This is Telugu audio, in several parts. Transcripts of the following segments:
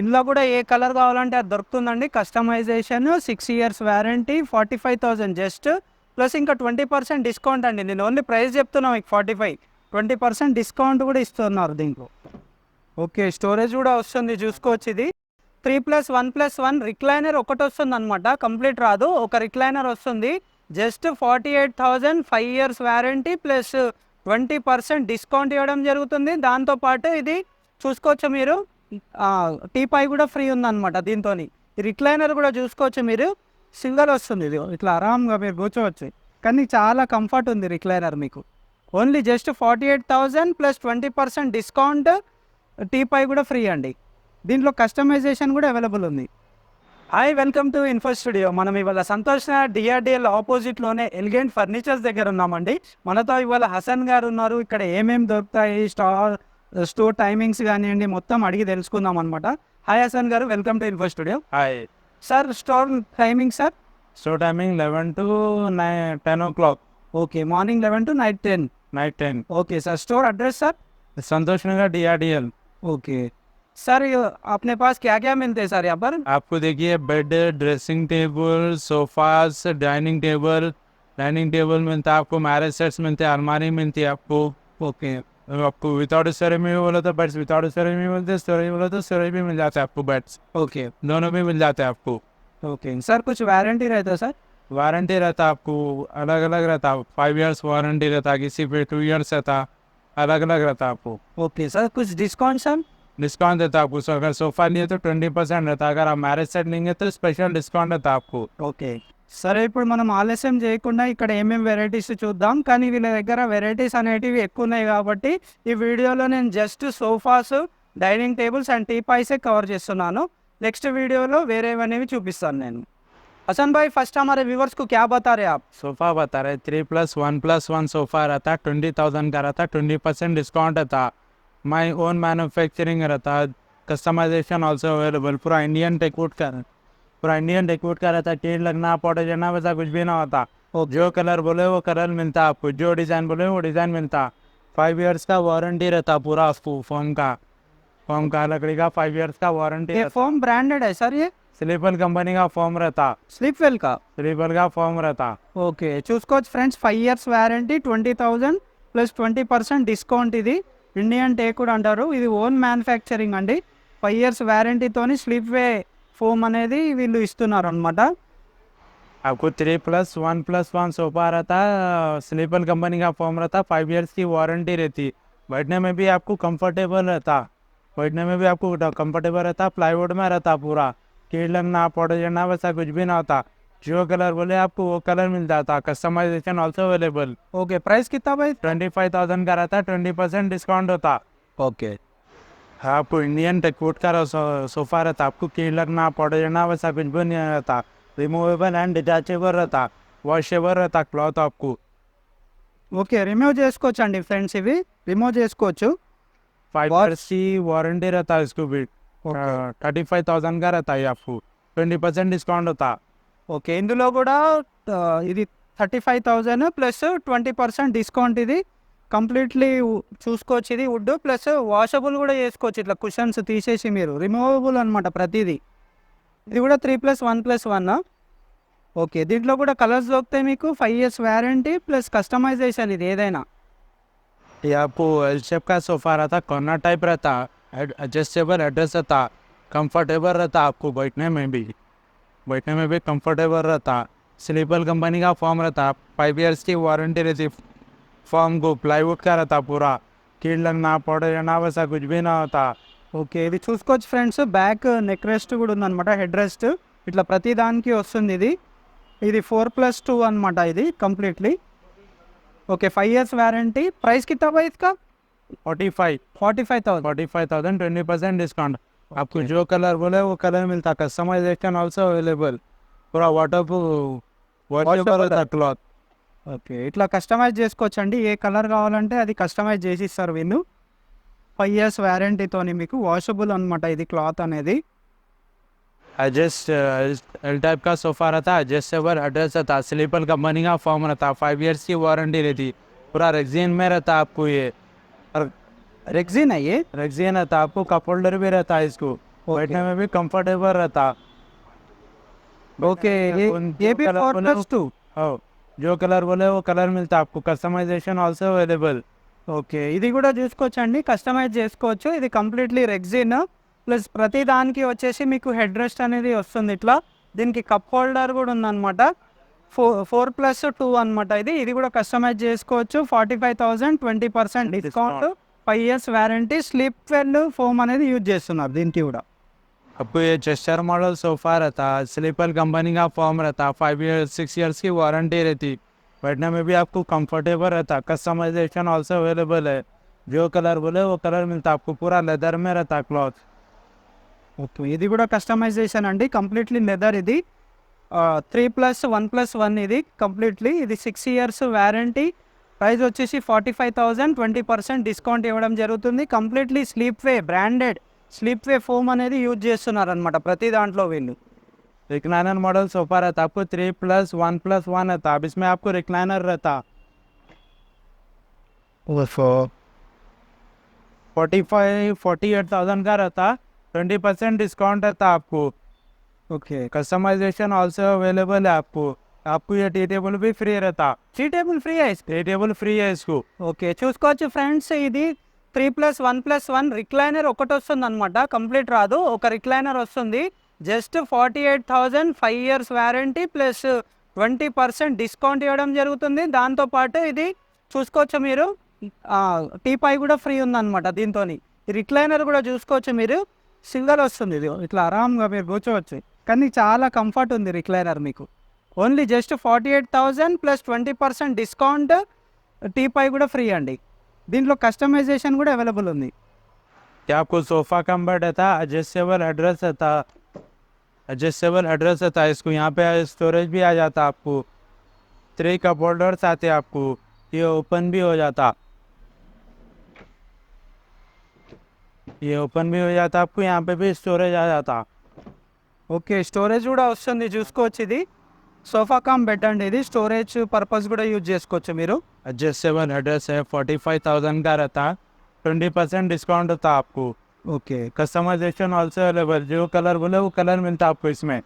ఇందులో కూడా ఏ కలర్ కావాలంటే అది దొరుకుతుందండి. Customisation, 6 years warranty, 45,000 just, plus ఇంకా 20% డిస్కౌంట్ అండి. నేను ఓన్లీ ప్రైస్ చెప్తున్నా మీకు 45, 20% డిస్కౌంట్ కూడా ఇస్తున్నారు దీంట్లో. ఓకే, స్టోరేజ్ కూడా వస్తుంది చూసుకోవచ్చు. ఇది 3+1+1 రిక్లైనర్ ఒకటి వస్తుంది అనమాట, కంప్లీట్ రాదు. ఒక రిక్లైనర్ వస్తుంది, just 48,000, 5 years warranty plus 20% discount ఇవ్వడం జరుగుతుంది. దాంతోపాటు ఇది చూసుకోవచ్చు మీరు, టీపాయ్ కూడా ఫ్రీ ఉందన్నమాట దీంతో. ఈ రిక్లైనర్ కూడా చూసుకోవచ్చు మీరు, సింగల్ వస్తుంది. ఇది ఇట్లా ఆరామ్గా మీరు కూర్చోవచ్చు, కానీ చాలా కంఫర్ట్ ఉంది రిక్లైనర్ మీకు. Only just 48,000 plus 20% discount, teapoy కూడా ఫ్రీ అండి. దీంట్లో కస్టమైజేషన్ కూడా అవైలబుల్ ఉంది. Hi, welcome to info studio. మనం ఇవాళ సంతోష్ డిఆర్డిఎల్ ఆపోజిట్లోనే ఎలిగెంట్ ఫర్నిచర్స్ దగ్గర ఉన్నామండి. మనతో ఇవాళ హసన్ గారు ఉన్నారు. ఇక్కడ ఏమేమి దొరుకుతాయి, స్టోర్ టైమింగ్స్ కానివ్వండి, మొత్తం అడిగి తెలుసుకుందాం అనమాట. హాయ్ హసన్ గారు, welcome to info studio. Hi sir, store timing sir? Store timing 11 to 10 o'clock. Okay, morning 11 to night 10. Night 10. Okay sir, store address sir? Santosh Nagar DRDL. Okay sir, अपने पास क्या क्या मिलते हैं सर यहाँ पर? आपको देखिए bed, dressing table, sofas, dining table मिलता है आपको, मैरिज सेट्स मिलते हैं, अलमारी मिलती है आपको. ओके आपको विदाउट स्टोरेज में भी बोला तो बेड्स, विदाउट स्टोरेज में मिलते हैं, स्टोरेज बोला तो स्टोरेज भी मिल जाता है आपको, बेड्स ओके दोनों भी मिल जाते हैं आपको. ओके सर, कुछ वारंटी रहता है सर? वारंटी रहता है आपको, अलग अलग रहता है. 5 years वारंटी रहता है, किसी पे 2 years रहता, अलग अलग रहता है आपको. ओके सर, कुछ डिस्काउंट सर? डिस्काउंट देता है आपको. So, अगर सोफा लिए तो 20% रहता है, अगर आप मैरिज सेट लेंगे तो स्पेशल डिस्काउंट रहता है आपको. ఓకే సరే, ఇప్పుడు మనం ఆలస్యం చేయకుండా ఇక్కడ ఏమేమి వెరైటీస్ చూద్దాం. కానీ వీళ్ళ దగ్గర వెరైటీస్ అనేటివి ఎక్కువ ఉన్నాయి కాబట్టి ఈ వీడియోలో నేను just sofas, dining tables and టీపాయ్సే కవర్ చేస్తున్నాను. నెక్స్ట్ వీడియోలో వేరేవనేవి చూపిస్తాను నేను. हसन भाई, फर्स्ट हमारे व्यूवर्स को क्या बता रहे हैं आप? सोफा बता रहे 3+1+1 सोफा रहता, 20,000 का रहता, 20% डिस्काउंट रहता, माई ओन मैन्युफैक्चरिंग रहता, कस्टमाइजेशन ऑल्सो अवेलेबल, पूरा इंडियन टेकवुड का रहता, टीन लगना पौड़े जाना वैसा कुछ भी ना होता. जो कलर बोले वो कलर मिलता आपको, जो डिज़ाइन बोले वो डिज़ाइन मिलता. 5 years का वारंटी रहता पूरा आपको, फोम का लकड़ी का 5 years का वारंटी. ये फोम ब्रांडेड है सर? ये स्लीपर कंपनी का फॉर्म रहता, स्लीपवेल का? स्लीपर का फॉर्म रहता. ఓకే, చూసుకోవచ్చు friends, 5 years warranty, 20,000 plus 20% discount. ఇది ఇండియన్ టేక్వుడ్ అంటారు. ఇది ఓన్ మ్యానుఫ్యాక్చరింగ్ అండి. 5 ఇయర్స్ వారంటీతోని స్లీప్వే ఫోమ్ అనేది వీళ్ళు ఇస్తున్నారు అనమాట. आपको 3+1+1 सोफा रहता, स्लीपर कंपनी का फॉर्म रहता, 5 years की वारंटी रहती. बैठने में भी आपको कंफर्टेबल रहता, प्लाईवुड में रहता पूरा, कीड़ लगना पौड़े जाना वैसा कुछ भी ना होता. जो कलर बोले आपको वो कलर मिल जाता, customisation also available. Okay, price कितना भाई? 25,000 का रहता, 20% डिस्काउंट होता. ఓకే आपको इंडियन टेकवुड का सोफा रहता, आपको कीड़ लगना पौड़े जाना वैसा कुछ भी नहीं रहता, रिमूवेबल एंड डिटैचेबल रहता, वॉशेबल रहता क्लॉथ आपको. ఓకే, రిమూవ్ చేసుకోవచ్చు అండి ఫ్రెండ్స్, ఇవి రిమూవ్ చేసుకోవచ్చు. 5 years की वारंटी रहता है इसको भी. 35,000 का रहता है आपको, 20% डिस्काउंट होता. ఓకే, ఇందులో కూడా ఇది 35,000 ప్లస్ 20% డిస్కౌంట్. ఇది కంప్లీట్లీ చూసుకోవచ్చు. ఇది వుడ్ ప్లస్ వాషబుల్ కూడా చేసుకోవచ్చు. ఇట్లా కుషన్స్ తీసేసి మీరు రిమూవబుల్ అనమాట ప్రతిదీ. ఇది కూడా 3+1+1. ఓకే, దీంట్లో కూడా కలర్స్ దొరుకుతాయి మీకు. 5 ఇయర్స్ వారంటీ ప్లస్ కస్టమైజేషన్. ఇది ఏదైనా ये आपको एल शेप का सोफा रहता, कॉर्नर टाइप रहता, एडजस्टेबल एड्रेस रहता, कंफर्टेबल रहता आपको, बैठने में भी कंफर्टेबल रहता. स्लीपर कंपनी का फॉर्म रहता, 5 years की वारंटी रहती. फॉर्म को प्लाईवुड का रहता पूरा, कीड़ लगना पौड़े जाना वैसा कुछ भी ना होता. ఓకే, ఇది చూసుకోవచ్చు ఫ్రెండ్స్. బ్యాక్ నెక్ రెస్ట్ కూడా ఉందన్నమాట, హెడ్ రెస్ట్ ఇట్లా ప్రతి దానికి వస్తుంది. ఇది 4+2 అనమాట. ఇది completely okay. 5 years warranty. Price कितना भाई इसका? 45,000. 45,000, 20% डिस्काउंट. आपको जो कलर बोले वो कलर मिलता, कस्टमाइजेशन ऑल्सो अवेलेबल, पूरा वाटरप्रूफ रहता क्लॉथ. ఓకే, ఇట్లా కస్టమైజ్ చేసుకోవచ్చు అండి. ఏ కలర్ కావాలంటే అది కస్టమైజ్ చేసి ఇస్తారు వీళ్ళు. 5 ఇయర్స్ వారంటీతోని మీకు వాషబుల్ అనమాట ఇది క్లాత్ అనేది. एडजस्ट एल टाइप का सोफा रहता, एडजस्टेबल एड्रेस रहता, स्लीपर कंपनी का फॉर्म रहता, 5 years की वारंटी रहती, पूरा रेक्सिन में रहता आपको. ये रेक्सिन है ये? रेक्सिन रहता आपको, कप होल्डर भी रहता है इसको. बैठने में भी कंफर्टेबल रहता। ఓకే ये भी कलर बोले 4+2 हो, जो कलर बोले वो कलर मिलता आपको। Customization also available. ఓకే ఇది కూడా చూసుకోవచ్చండి, కస్టమైజ్ చేసుకోవచ్చు. ఇది కంప్లీట్లీ రెగ్జిన్ ప్లస్ ప్రతి దానికి వచ్చేసి మీకు హెడ్ రెస్ట్ అనేది వస్తుంది ఇట్లా. దీనికి కప్ హోల్డర్ కూడా ఉందన్నమాట. 4+2 అనమాట ఇది. ఇది కూడా కస్టమైజ్ చేసుకోవచ్చు. 45,000 20% discount, 5 years warranty. Sleep well foam అనేది యూజ్ చేస్తున్నారు దీనికి కూడా. आपको ये चेस्टर मॉडल सोफा रहता, स्लीपर कंपनी का फॉर्म रहता, 5 years 6 years की वारंटी रहती। बैठने में भी आपको कंफर्टेबल रहता। कस्टमाइजेशन आल्सो अवेलेबल है, जो कलर बोले वो कलर मिलता आपको। पूरा लेदर में रहता क्लॉथ। ఓకే ఇది కూడా కస్టమైజేషన్ అండి, కంప్లీట్లీ లెదర్. ఇది 3+1+1 ఇది కంప్లీట్లీ. ఇది 6 years వారంటీ. ప్రైస్ వచ్చేసి 45,000 20% డిస్కౌంట్ ఇవ్వడం జరుగుతుంది. కంప్లీట్లీ స్లీప్ వే బ్రాండెడ్ స్లీప్ వే ఫోమ్ అనేది యూజ్ చేస్తున్నారు అనమాట ప్రతి దాంట్లో వీళ్ళు. रिक्लाइनर मॉडल सोफा रहता आपको 3+1+1 रहता। अब इसमें आपको रिक्लाइनर रहता 48,000 का रहता। 20% डिस्काउंट रहता आपको। ఓకే कस्टमाइजेशन आल्सो अवेलेबल है आपको। आपको ये टी टेबल भी फ्री रहता। Tea table free ice. Tea table free है इसको। ఓకే చూసుకోవచ్చు ఫ్రెండ్స్, ఇది 3+1+1 రిక్లైనర్ ఒకటి వస్తుంది అనమాట, కంప్లీట్ రాదు. ఒక రిక్లైనర్ వస్తుంది. Just 48,000 5 years warranty plus 20% discount ఇవ్వడం జరుగుతుంది. దాంతోపాటు ఇది చూసుకోవచ్చు మీరు, టీపై కూడా ఫ్రీ ఉందన్నమాట దీంతో. ఈ రిక్లైనర్ కూడా చూసుకోవచ్చు మీరు, సింగల్ వస్తుంది. ఇది ఇట్లా ఆరామ్గా మీరు కూర్చోవచ్చు, కానీ చాలా కంఫర్ట్ ఉంది రిక్లైనర్ మీకు. ఓన్లీ జస్ట్ 48,000 ప్లస్ 20% డిస్కౌంట్, టీపై కూడా ఫ్రీ అండి. దీంట్లో కస్టమైజేషన్ కూడా అవైలబుల్ ఉంది. क्या आपको सोफा कम्बर्ट रहता, एडजस्टेबल एड्रेस रहता। एडजस्टेबल एड्रेस रहता इसको। यहाँ पे स्टोरेज भी आ जाता आपको। 3 कप होल्डर्स आते आपको। ये ओपन भी हो जाता, ये ओपन भी हो जाता आपको। यहाँ पे भी स्टोरेज आ जाता। ఓకే స్టోరేజ్ కూడా వస్తుంది చూసుకోవచ్చు. ఇది సోఫా కామ్ బెడ్ అండి, ఇది స్టోరేజ్ పర్పస్ కూడా యూజ్ చేసుకోవచ్చు మీరు. एडजस्टेबल एड्रेस है, 45,000 का रहता। 20% डिस्काउंट होता आपको। ఓకే कस्टमाइजेशन ऑल्सो अवेलेबल, जो कलर बोले वो कलर मिलता आपको इसमें।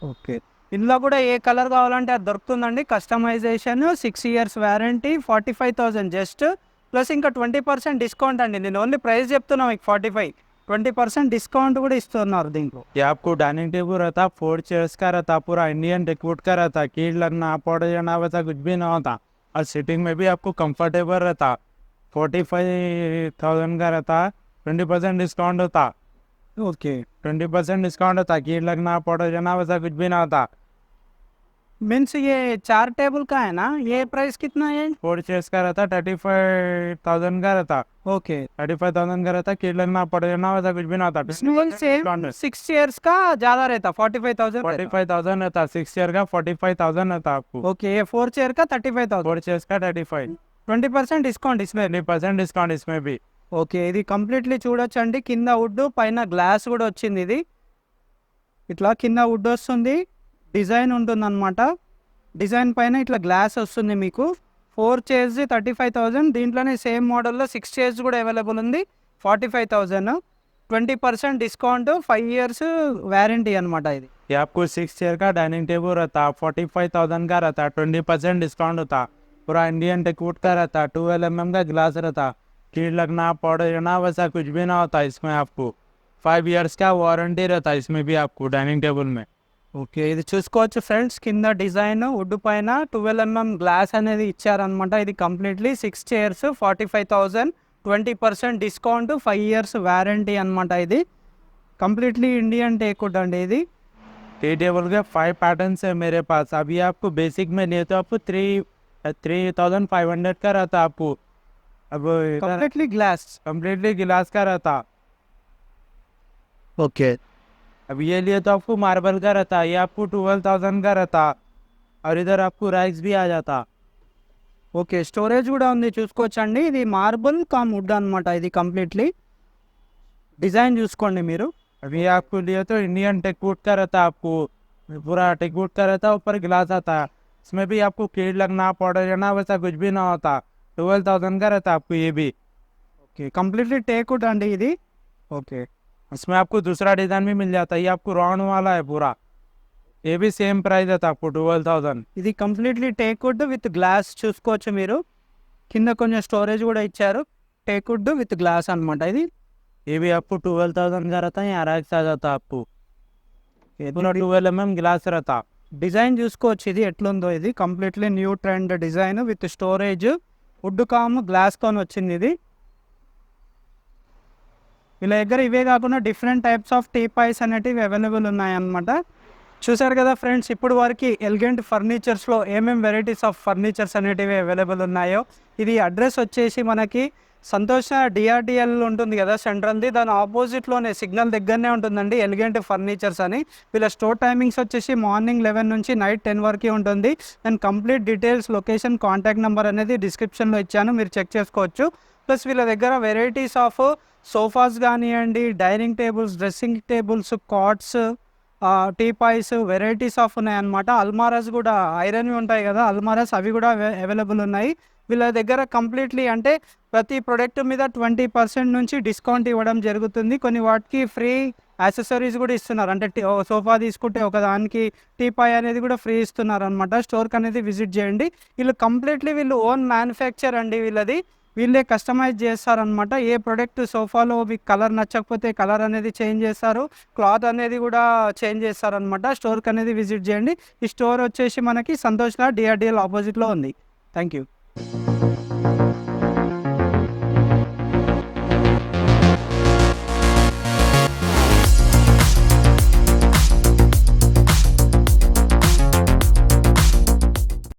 ఓకే ఇందులో కూడా ఏ కలర్ కావాలంటే అది దొరుకుతుందండి. Customisation 6 years warranty, 45,000 just plus ఇంకా 20% డిస్కౌంట్ అండి. నేను ఓన్లీ ప్రైస్ చెప్తున్నా మీకు 45, 20% డిస్కౌంట్ కూడా ఇస్తున్నారు దీంట్లో. ये आपको डाइनिंग टेबल रहता, 4 चेयर्स का रहता, पूरा इंडियन टेकवुड का रहता। कील लगना पड़ जाना वैसा कुछ भी ना होता। और सीटिंग में भी आपको कंफर्टेबल रहता। 45,000 का रहता, 20% डिस्काउंट होता। ఓకే 20% डिस्काउंट होता। कील लगना पड़ जाना वैसा कुछ भी ना होता। मीन्स ये 4 टेबल का है ना, ये प्राइस कितना है? 4 चेयर्स का रहता, 35,000 का रहता। ओके 35,000 का रहता। कील लगना पड़ जाना वैसा कुछ भी ना होता। इसमें सेम 6 years का ज़्यादा रहता, 45,000 रहता. 45,000 रहता। 6 चेयर का 45,000 रहता आपको। ओके ये 4 चेयर का 35,000, 4 चेयर्स का 35। 20% డిస్కౌంట్ इसमें. 20% डिस्काउंट इसमें भी। ఓకే ఇది కంప్లీట్లీ చూడొచ్చండి. కింద వుడ్ పైన గ్లాస్ కూడా వచ్చింది. ఇది ఇట్లా కింద వుడ్ వస్తుంది, డిజైన్ ఉంటుందన్నమాట. డిజైన్ పైన ఇట్లా గ్లాస్ వస్తుంది మీకు. 4 chairs 35,000. దీంట్లోనే సేమ్ మోడల్లో 6 chairs కూడా అవైలబుల్ ఉంది, 45,000. 20% డిస్కౌంట్, 5 years వారంటీ అనమాట ఇది. ये आपको 6 चेयर का डाइनिंग टेबल रहता, 45,000 का रहता। 20% डिस्काउंट होता। पूरा इंडियन टेकवुड का रहता। 12 mm का ग्लास रहता। कील लगना पड़ जाना वैसा कुछ भी ना होता इसमें आपको। 5 years का वारंटी रहता इसमें भी आपको डाइनिंग टेबल में। ఓకే ఇది చూసుకోవచ్చు ఫ్రెండ్స్, కింద డిజైన్ వుడ్ పైన 12 mm గ్లాస్ అనేది ఇచ్చారనమాట. ఇది completely 6 chairs 45,000, 20% discount, 5 years warranty అనమాట. ఇది కంప్లీట్లీ ఇండియన్ టేక్వుడ్ అండి. ఇది टी टेबल के 5 पैटर्न्स है मेरे पास। अभी आपको बेसिक में लिए तो आपको 3,500 का रहता आपको। अब కంప్లీట్లీ గ్లాస్. कम्प्लीटली गिलास का रहता। ఓకే अब ये लिए तो आपको मार्बल का रहता। ये आपको 12,000 का रहता। और इधर आपको राइस भी आ जाता। ఓకే స్టోరేజ్ కూడా ఉంది చూసుకోవచ్చండి. ఇది మార్బుల్ కమ్ వుడ్ అనమాట. ఇది కంప్లీట్లీ డిజైన్ చూసుకోండి మీరు. अभी आपको लिए तो इंडियन टेकवुड का रहता आपको। पूरा टेकवुड का रहता, ऊपर गिलास आता। इसमें भी आपको कील लगना पड़ जाना वैसा कुछ भी ना होता। 12,000 का रहता आपको ये भी। ఓకే కంప్లీట్లీ టేక్వుడ్ అండి ఇది. ఓకే इसमें आपको दूसरा डिज़ाइन भी मिल जाता है, ये आपको राउंड वाला है पूरा, ये भी सेम प्राइस है आपको 12,000। ఇది కంప్లీట్లీ టేక్వుడ్ విత్ గ్లాస్ చూసుకోవచ్చు మీరు. కింద కొంచెం స్టోరేజ్ కూడా ఇచ్చారు. టేక్వుడ్ విత్ గ్లాస్ అనమాట ఇది. ये भी आपको 12,000 का रहता है, आर एक्स आ जाता है आपको, पूरा 12 mm ग्लास रहता। డిజైన్ చూసుకోవచ్చు ఇది ఎట్లుందో. ఇది completely new trend design with storage wood cum గ్లాస్తో వచ్చింది ఇది. వీళ్ళ దగ్గర ఇవే కాకుండా డిఫరెంట్ టైప్స్ ఆఫ్ టీపాయ్స్ అనేటివి అవైలబుల్ ఉన్నాయన్నమాట. చూసారు కదా ఫ్రెండ్స్, ఇప్పుడు వరకు ఎలిగెంట్ ఫర్నిచర్స్లో ఏమేమి వెరైటీస్ ఆఫ్ ఫర్నిచర్స్ అనేటివి అవైలబుల్ ఉన్నాయో. ఇది అడ్రస్ వచ్చేసి మనకి సంతోష డిఆర్డిఎల్ ఉంటుంది కదా సెంట్రల్ది, దాని ఆపోజిట్లోనే సిగ్నల్ దగ్గరనే ఉంటుందండి ఎలిగెంట్ ఫర్నిచర్స్ అని. వీళ్ళ స్టోర్ టైమింగ్స్ వచ్చేసి మార్నింగ్ 11 నుంచి నైట్ 10 వరకు ఉంటుంది. And complete details, location, contact number అనేది డిస్క్రిప్షన్లో ఇచ్చాను, మీరు చెక్ చేసుకోవచ్చు. ప్లస్ వీళ్ళ దగ్గర వెరైటీస్ ఆఫ్ సోఫాస్ కానివ్వండి, dining tables, dressing tables, cots, teapoys varieties of ఉన్నాయన్నమాట. అల్మారాస్ కూడా ఐరన్వి ఉంటాయి కదా అల్మారాస్, అవి కూడా అవైలబుల్ ఉన్నాయి వీళ్ళ దగ్గర. కంప్లీట్లీ అంటే ప్రతి ప్రోడక్ట్ మీద 20% నుంచి డిస్కౌంట్ ఇవ్వడం జరుగుతుంది. కొన్ని వాటికి ఫ్రీ యాక్సెసరీస్ కూడా ఇస్తున్నారు. అంటే సోఫా తీసుకుంటే ఒకదానికి టీపాయ్ అనేది కూడా ఫ్రీ ఇస్తున్నారు అనమాట. స్టోర్కి అనేది విజిట్ చేయండి. వీళ్ళు కంప్లీట్లీ వీళ్ళు ఓన్ మ్యానుఫ్యాక్చర్ అండి వీళ్ళది. వీళ్ళే కస్టమైజ్ చేస్తారనమాట. ఏ ప్రోడక్ట్ సోఫాలో మీకు కలర్ నచ్చకపోతే కలర్ అనేది చేంజ్ చేస్తారు, క్లాత్ అనేది కూడా చేంజ్ చేస్తారనమాట. స్టోర్కి అనేది విజిట్ చేయండి. ఈ స్టోర్ వచ్చేసి మనకి సంతోష్ డిఆర్డిఎల్ ఆపోజిట్లో ఉంది. Thank you.